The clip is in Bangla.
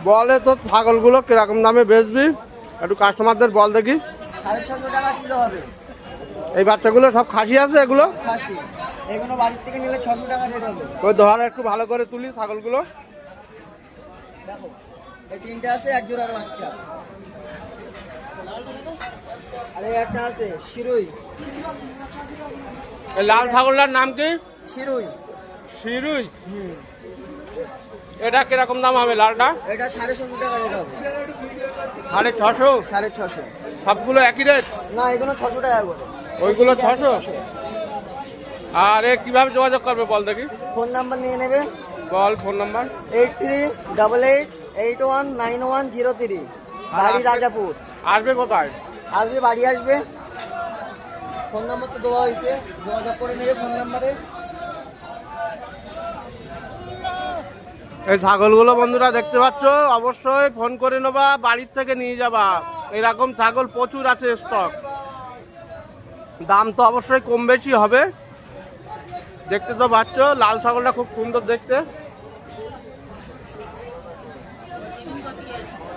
বলে তো ছাগলগুলো কিরকম দামে বেচবি, একটু কাস্টমারদের বল দেখি। 650 টাকা কিলো হবে। এই বাচ্চাগুলো সব খাসি আছে? এগুলো খাসি, এগুলো বাড়ির থেকে নিলে 600 টাকা রেট হবে। ওই ধর একটু ভালো করে তুলি ছাগলগুলো। দেখো এই তিনটে আছে, এক জোড়ার বাচ্চা। আরে একটা আছে শিরুই। এই লাল ছাগলটার নাম কি? শিরুই। শিরুই। এটা কিরকম দাম হবে লালটা? এটা 750 টাকা রেট হবে। 650? 650। সবগুলো একই রেট? না, এগুলো 600 টাকা করে। ওইগুলো 600? আর এ কিভাবে যোগাযোগ করবে বল দেখি। ফোন নাম্বার নিয়ে নেবে। বল ফোন নাম্বার। 8388819103। বাড়ি রাজাপুর। আসবে কোথায়? আসবে, বাড়ি আসবে। ফোন নাম্বার তো দেওয়া হয়েছে, যোগাযোগ করে নেবে ফোন নাম্বারে। এই ছাগলগুলো বন্ধুরা দেখতে পাচ্ছ, অবশ্যই ফোন করে নেবা, বাড়ির থেকে নিয়ে যাবা। এরকম ছাগল প্রচুর আছে স্টক। দাম তো অবশ্যই কম বেশি হবে। দেখতে তো পাচ্ছ লাল ছাগলটা খুব সুন্দর দেখতে।